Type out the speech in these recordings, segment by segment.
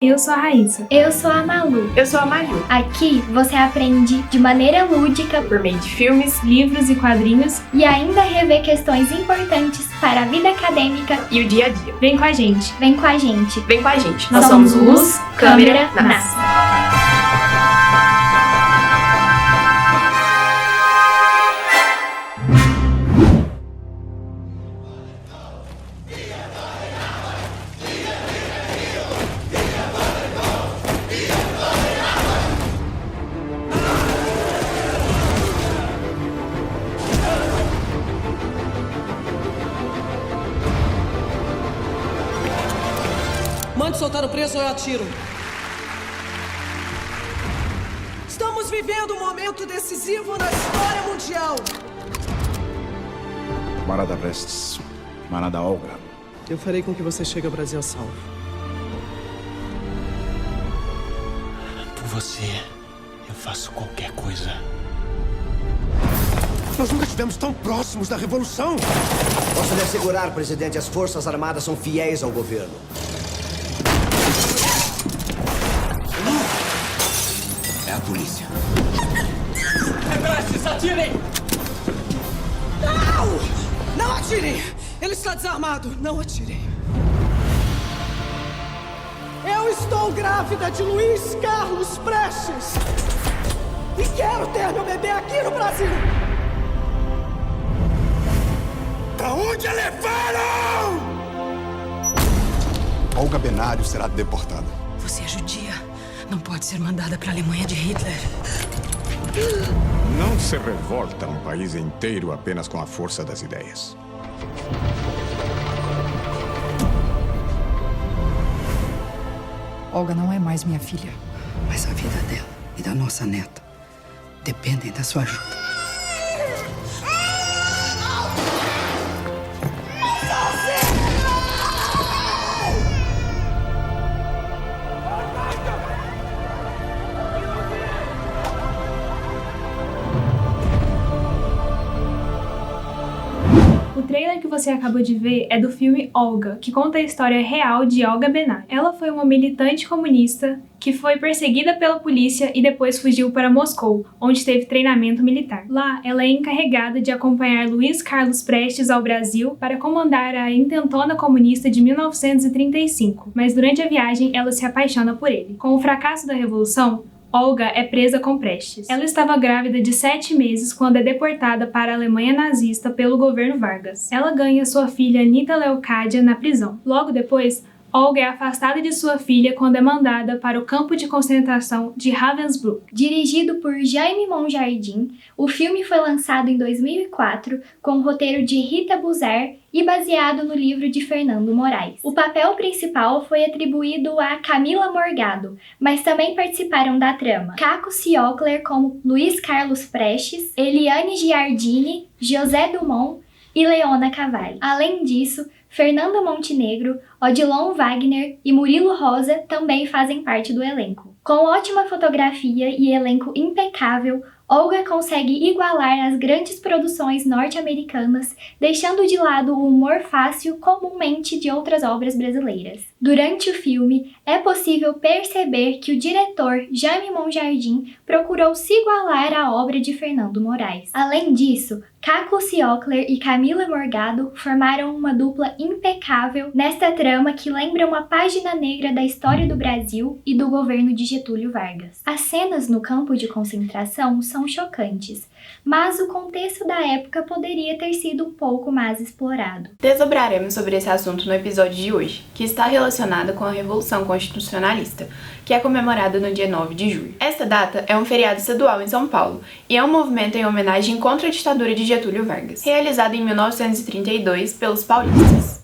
Eu sou a Raíssa. Eu sou a Malu. Eu sou a Maju. Aqui você aprende de maneira lúdica por meio de filmes, livros e quadrinhos e ainda rever questões importantes para a vida acadêmica e o dia a dia. Vem com a gente. Vem com a gente. Vem com a gente. Nós somos Luz, Câmera, NAS. Mande soltar o preso ou eu atiro. Estamos vivendo um momento decisivo na história mundial. Camarada Prestes, camarada Olga. Eu farei com que você chegue ao Brasil a salvo. Por você, eu faço qualquer coisa. Nós nunca estivemos tão próximos da Revolução. Posso lhe assegurar, presidente, as Forças Armadas são fiéis ao governo. É a polícia. Prestes, atirem! Não! Não atirem! Ele está desarmado. Não atirem. Eu estou grávida de Luiz Carlos Prestes. E quero ter meu bebê aqui no Brasil. Pra onde a levaram? Olga Benário será deportada. Você é judia. Não pode ser mandada para a Alemanha de Hitler. Não se revolta um país inteiro apenas com a força das ideias. Olga não é mais minha filha, mas a vida dela e da nossa neta dependem da sua ajuda. O trailer que você acabou de ver é do filme Olga, que conta a história real de Olga Benário. Ela foi uma militante comunista que foi perseguida pela polícia e depois fugiu para Moscou, onde teve treinamento militar. Lá, ela é encarregada de acompanhar Luiz Carlos Prestes ao Brasil para comandar a intentona comunista de 1935, mas durante a viagem ela se apaixona por ele. Com o fracasso da Revolução, Olga é presa com Prestes. Ela estava grávida de 7 meses quando é deportada para a Alemanha nazista pelo governo Vargas. Ela ganha sua filha Anita Leocádia na prisão. Logo depois, Olga é afastada de sua filha quando é mandada para o campo de concentração de Ravensbrück. Dirigido por Jaime Monjardim, o filme foi lançado em 2004 com o roteiro de Rita Buzar e baseado no livro de Fernando Moraes. O papel principal foi atribuído a Camila Morgado, mas também participaram da trama Caco Ciocler como Luiz Carlos Prestes, Eliane Giardini, José Dumont e Leona Cavalli. Além disso, Fernanda Montenegro, Odilon Wagner e Murilo Rosa também fazem parte do elenco. Com ótima fotografia e elenco impecável, Olga consegue igualar as grandes produções norte-americanas, deixando de lado o humor fácil comumente de outras obras brasileiras. Durante o filme, é possível perceber que o diretor Jaime Monjardim procurou se igualar à obra de Fernando Moraes. Além disso, Caco Ciocler e Camila Morgado formaram uma dupla impecável nesta trama que lembra uma página negra da história do Brasil e do governo de Getúlio Vargas. As cenas no campo de concentração são chocantes, mas o contexto da época poderia ter sido um pouco mais explorado. Desdobraremos sobre esse assunto no episódio de hoje, que está relacionado com a Revolução Constitucionalista, que é comemorada no dia 9 de julho. Esta data é um feriado estadual em São Paulo e é um movimento em homenagem contra a ditadura de Getúlio Vargas, realizado em 1932 pelos paulistas.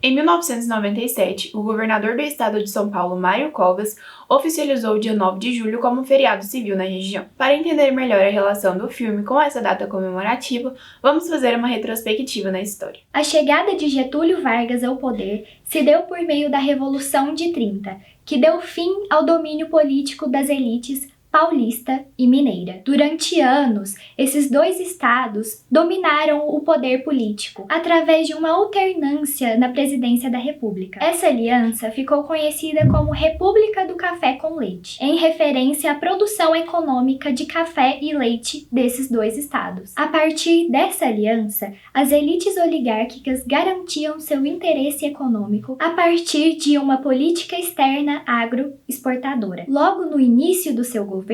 Em 1997, o governador do estado de São Paulo, Mário Covas, oficializou o dia 9 de julho como um feriado civil na região. Para entender melhor a relação do filme com essa data comemorativa, vamos fazer uma retrospectiva na história. A chegada de Getúlio Vargas ao poder se deu por meio da Revolução de 30, que deu fim ao domínio político das elites Paulista e Mineira. Durante anos, esses dois estados dominaram o poder político através de uma alternância na presidência da República. Essa aliança ficou conhecida como República do Café com Leite, em referência à produção econômica de café e leite desses dois estados. A partir dessa aliança, as elites oligárquicas garantiam seu interesse econômico a partir de uma política externa agroexportadora. Logo no início do seu governo,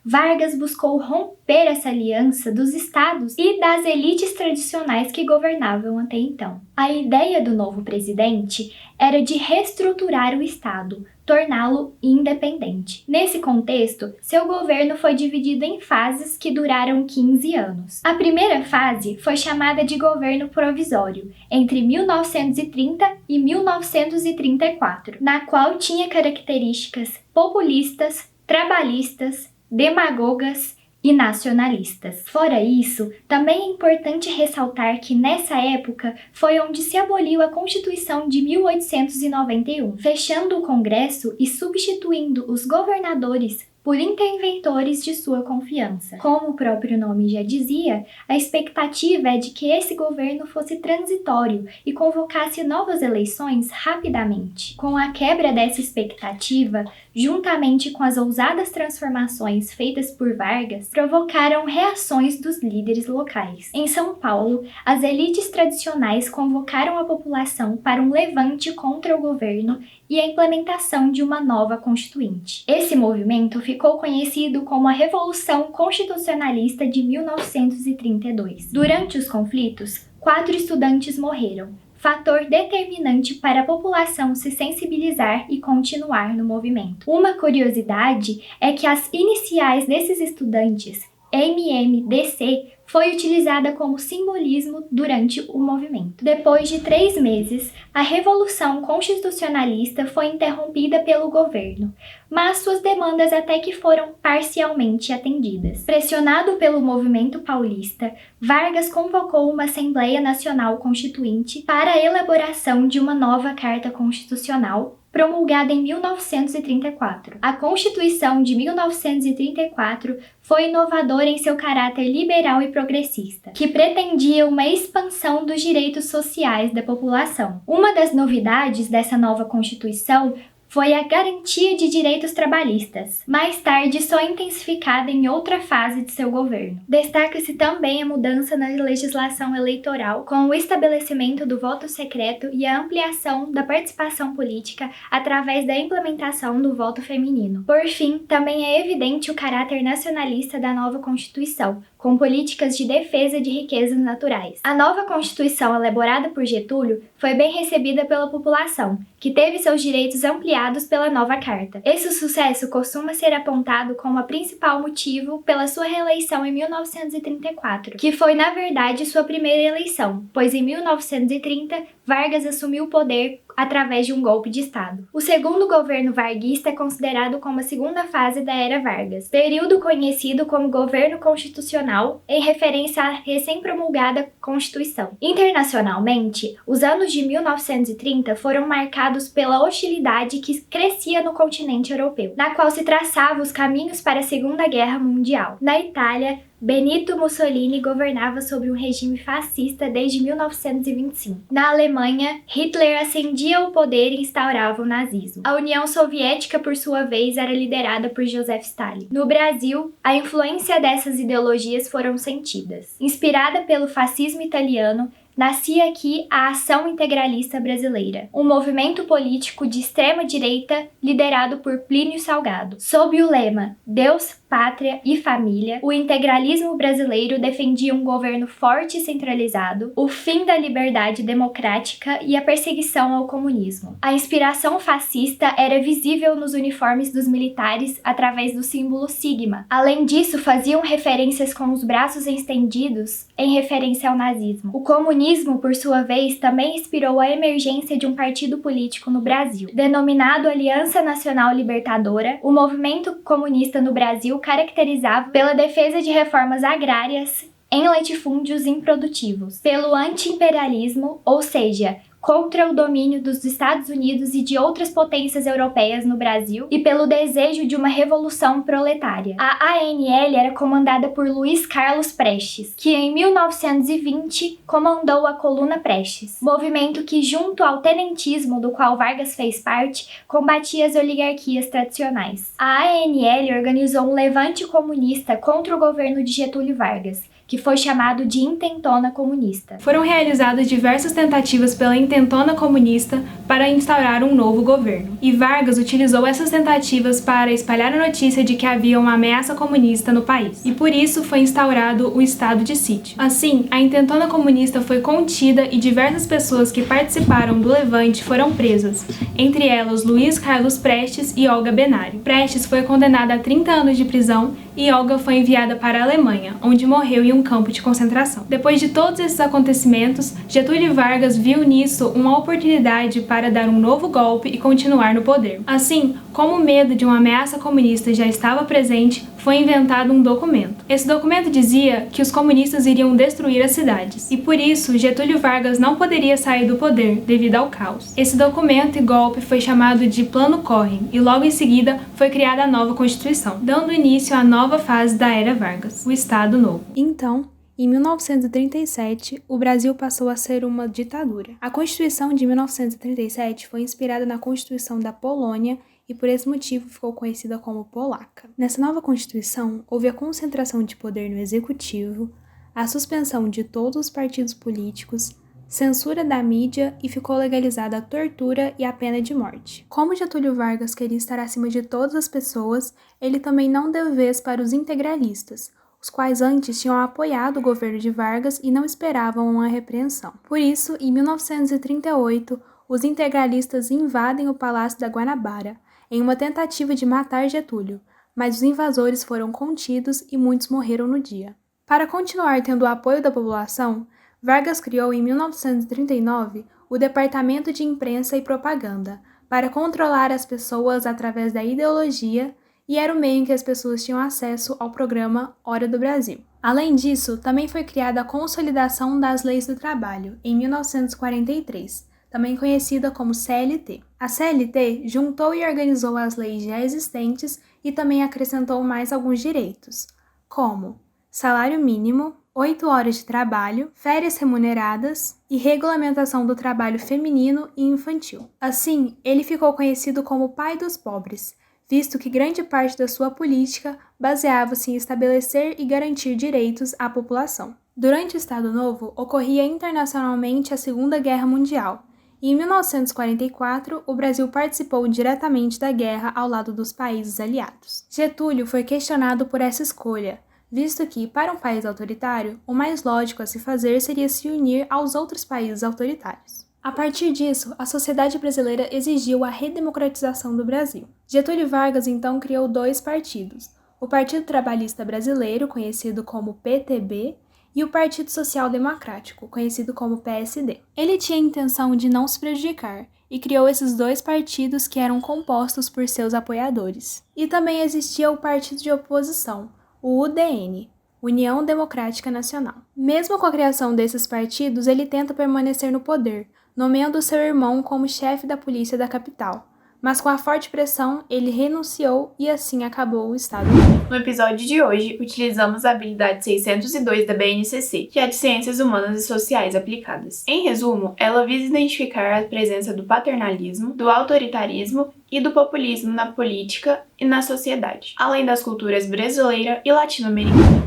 Vargas buscou romper essa aliança dos estados e das elites tradicionais que governavam até então. A ideia do novo presidente era de reestruturar o estado, torná-lo independente. Nesse contexto, seu governo foi dividido em fases que duraram 15 anos. A primeira fase foi chamada de governo provisório, entre 1930 e 1934, na qual tinha características populistas, trabalhistas, demagogas e nacionalistas. Fora isso, também é importante ressaltar que nessa época foi onde se aboliu a Constituição de 1891, fechando o Congresso e substituindo os governadores por interventores de sua confiança. Como o próprio nome já dizia, a expectativa é de que esse governo fosse transitório e convocasse novas eleições rapidamente. Com a quebra dessa expectativa, juntamente com as ousadas transformações feitas por Vargas, provocaram reações dos líderes locais. Em São Paulo, as elites tradicionais convocaram a população para um levante contra o governo e a implementação de uma nova Constituinte. Esse movimento ficou conhecido como a Revolução Constitucionalista de 1932. Durante os conflitos, 4 estudantes morreram, fator determinante para a população se sensibilizar e continuar no movimento. Uma curiosidade é que as iniciais desses estudantes, MMDC, foi utilizada como simbolismo durante o movimento. Depois de 3 meses, a Revolução Constitucionalista foi interrompida pelo governo, mas suas demandas até que foram parcialmente atendidas. Pressionado pelo movimento paulista, Vargas convocou uma Assembleia Nacional Constituinte para a elaboração de uma nova Carta Constitucional, promulgada em 1934. A Constituição de 1934 foi inovadora em seu caráter liberal e progressista, que pretendia uma expansão dos direitos sociais da população. Uma das novidades dessa nova Constituição foi a garantia de direitos trabalhistas, mais tarde só intensificada em outra fase de seu governo. Destaca-se também a mudança na legislação eleitoral, com o estabelecimento do voto secreto e a ampliação da participação política através da implementação do voto feminino. Por fim, também é evidente o caráter nacionalista da nova Constituição, com políticas de defesa de riquezas naturais. A nova Constituição, elaborada por Getúlio, foi bem recebida pela população, que teve seus direitos ampliados pela nova carta. Esse sucesso costuma ser apontado como o principal motivo pela sua reeleição em 1934, que foi, na verdade, sua primeira eleição, pois em 1930 Vargas assumiu o poder através de um golpe de Estado. O segundo governo varguista é considerado como a segunda fase da Era Vargas, período conhecido como Governo Constitucional, em referência à recém-promulgada Constituição. Internacionalmente, os anos de 1930 foram marcados pela hostilidade que crescia no continente europeu, na qual se traçava os caminhos para a Segunda Guerra Mundial. Na Itália, Benito Mussolini governava sob um regime fascista desde 1925. Na Alemanha, Hitler ascendia ao poder e instaurava o nazismo. A União Soviética, por sua vez, era liderada por Joseph Stalin. No Brasil, a influência dessas ideologias foram sentidas. Inspirada pelo fascismo italiano, nascia aqui a Ação Integralista Brasileira, um movimento político de extrema-direita liderado por Plínio Salgado. Sob o lema Deus, Pátria e Família, o integralismo brasileiro defendia um governo forte e centralizado, o fim da liberdade democrática e a perseguição ao comunismo. A inspiração fascista era visível nos uniformes dos militares através do símbolo sigma. Além disso, faziam referências com os braços estendidos em referência ao nazismo. O comunismo, por sua vez, também inspirou a emergência de um partido político no Brasil. Denominado Aliança Nacional Libertadora, o movimento comunista no Brasil caracterizava pela defesa de reformas agrárias em latifúndios improdutivos, pelo anti-imperialismo, ou seja, contra o domínio dos Estados Unidos e de outras potências europeias no Brasil e pelo desejo de uma revolução proletária. A ANL era comandada por Luiz Carlos Prestes, que em 1920 comandou a Coluna Prestes, movimento que, junto ao tenentismo do qual Vargas fez parte, combatia as oligarquias tradicionais. A ANL organizou um levante comunista contra o governo de Getúlio Vargas, que foi chamado de Intentona Comunista. Foram realizadas diversas tentativas pela Intentona Comunista para instaurar um novo governo, e Vargas utilizou essas tentativas para espalhar a notícia de que havia uma ameaça comunista no país, e por isso foi instaurado o estado de sítio. Assim, a Intentona Comunista foi contida e diversas pessoas que participaram do levante foram presas, entre elas Luiz Carlos Prestes e Olga Benário. Prestes foi condenada a 30 anos de prisão e Olga foi enviada para a Alemanha, onde morreu em um campo de concentração. Depois de todos esses acontecimentos, Getúlio Vargas viu nisso uma oportunidade para dar um novo golpe e continuar no poder. Assim, como o medo de uma ameaça comunista já estava presente, foi inventado um documento. Esse documento dizia que os comunistas iriam destruir as cidades, e por isso Getúlio Vargas não poderia sair do poder devido ao caos. Esse documento e golpe foi chamado de Plano Corren, e logo em seguida foi criada a nova Constituição, dando início à nova fase da Era Vargas, o Estado Novo. Então, em 1937, o Brasil passou a ser uma ditadura. A Constituição de 1937 foi inspirada na Constituição da Polônia e por esse motivo ficou conhecida como Polaca. Nessa nova Constituição, houve a concentração de poder no Executivo, a suspensão de todos os partidos políticos, censura da mídia e ficou legalizada a tortura e a pena de morte. Como Getúlio Vargas queria estar acima de todas as pessoas, ele também não deu vez para os integralistas, os quais antes tinham apoiado o governo de Vargas e não esperavam uma repreensão. Por isso, em 1938, os integralistas invadem o Palácio da Guanabara, em uma tentativa de matar Getúlio, mas os invasores foram contidos e muitos morreram no dia. Para continuar tendo o apoio da população, Vargas criou em 1939 o Departamento de Imprensa e Propaganda, para controlar as pessoas através da ideologia, e era o meio em que as pessoas tinham acesso ao programa Hora do Brasil. Além disso, também foi criada a Consolidação das Leis do Trabalho, em 1943, também conhecida como CLT. A CLT juntou e organizou as leis já existentes e também acrescentou mais alguns direitos, como salário mínimo, 8 horas de trabalho, férias remuneradas e regulamentação do trabalho feminino e infantil. Assim, ele ficou conhecido como o pai dos pobres, visto que grande parte da sua política baseava-se em estabelecer e garantir direitos à população. Durante o Estado Novo, ocorria internacionalmente a Segunda Guerra Mundial, e em 1944, o Brasil participou diretamente da guerra ao lado dos países aliados. Getúlio foi questionado por essa escolha, visto que, para um país autoritário, o mais lógico a se fazer seria se unir aos outros países autoritários. A partir disso, a sociedade brasileira exigiu a redemocratização do Brasil. Getúlio Vargas então criou 2 partidos, o Partido Trabalhista Brasileiro, conhecido como PTB, e o Partido Social Democrático, conhecido como PSD. Ele tinha a intenção de não se prejudicar e criou esses 2 partidos que eram compostos por seus apoiadores. E também existia o partido de oposição, o UDN, União Democrática Nacional. Mesmo com a criação desses partidos, ele tenta permanecer no poder, nomeando seu irmão como chefe da polícia da capital. Mas com a forte pressão, ele renunciou e assim acabou o Estado Novo. No episódio de hoje, utilizamos a habilidade 602 da BNCC, que é a de Ciências Humanas e Sociais Aplicadas. Em resumo, ela visa identificar a presença do paternalismo, do autoritarismo e do populismo na política e na sociedade, além das culturas brasileira e latino-americana.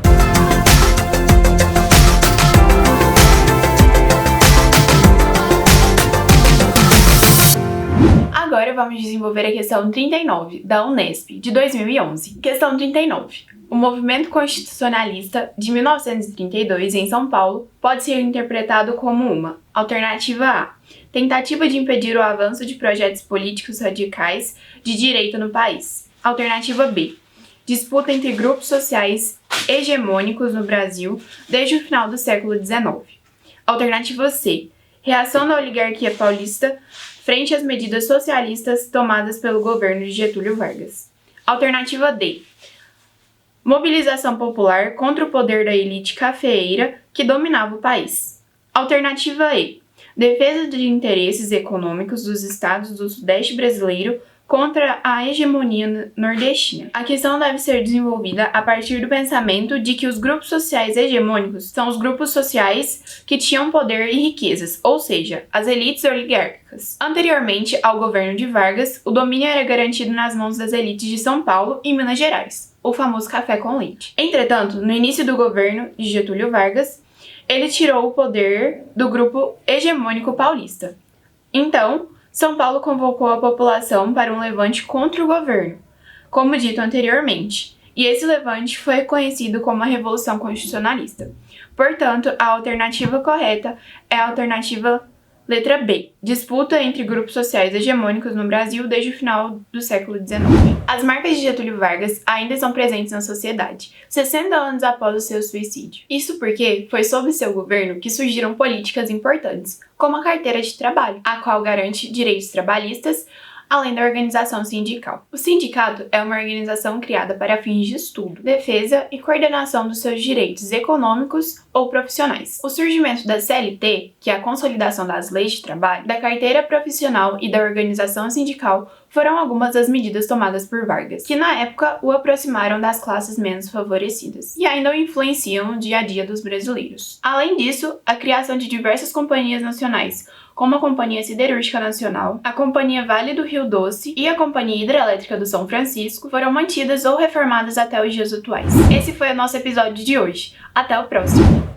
Agora vamos desenvolver a questão 39, da Unesp, de 2011. Questão 39. O movimento constitucionalista de 1932 em São Paulo pode ser interpretado como uma alternativa A, tentativa de impedir o avanço de projetos políticos radicais de direita no país. Alternativa B, disputa entre grupos sociais hegemônicos no Brasil desde o final do século XIX. Alternativa C, reação da oligarquia paulista frente às medidas socialistas tomadas pelo governo de Getúlio Vargas. Alternativa D, mobilização popular contra o poder da elite cafeeira que dominava o país. Alternativa E, defesa de interesses econômicos dos estados do Sudeste brasileiro contra a hegemonia nordestina. A questão deve ser desenvolvida a partir do pensamento de que os grupos sociais hegemônicos são os grupos sociais que tinham poder e riquezas, ou seja, as elites oligárquicas. Anteriormente ao governo de Vargas, o domínio era garantido nas mãos das elites de São Paulo e Minas Gerais, o famoso café com leite. Entretanto, no início do governo de Getúlio Vargas, ele tirou o poder do grupo hegemônico paulista. Então, São Paulo convocou a população para um levante contra o governo, como dito anteriormente, e esse levante foi conhecido como a Revolução Constitucionalista. Portanto, a alternativa correta é a alternativa letra B, disputa entre grupos sociais hegemônicos no Brasil desde o final do século XIX. As marcas de Getúlio Vargas ainda são presentes na sociedade, 60 anos após o seu suicídio. Isso porque foi sob seu governo que surgiram políticas importantes, como a carteira de trabalho, a qual garante direitos trabalhistas, além da organização sindical. O sindicato é uma organização criada para fins de estudo, defesa e coordenação dos seus direitos econômicos ou profissionais. O surgimento da CLT, que é a consolidação das leis de trabalho, da carteira profissional e da organização sindical, foram algumas das medidas tomadas por Vargas, que na época o aproximaram das classes menos favorecidas e ainda o influenciam no dia a dia dos brasileiros. Além disso, a criação de diversas companhias nacionais, como a Companhia Siderúrgica Nacional, a Companhia Vale do Rio Doce e a Companhia Hidrelétrica do São Francisco, foram mantidas ou reformadas até os dias atuais. Esse foi o nosso episódio de hoje. Até o próximo!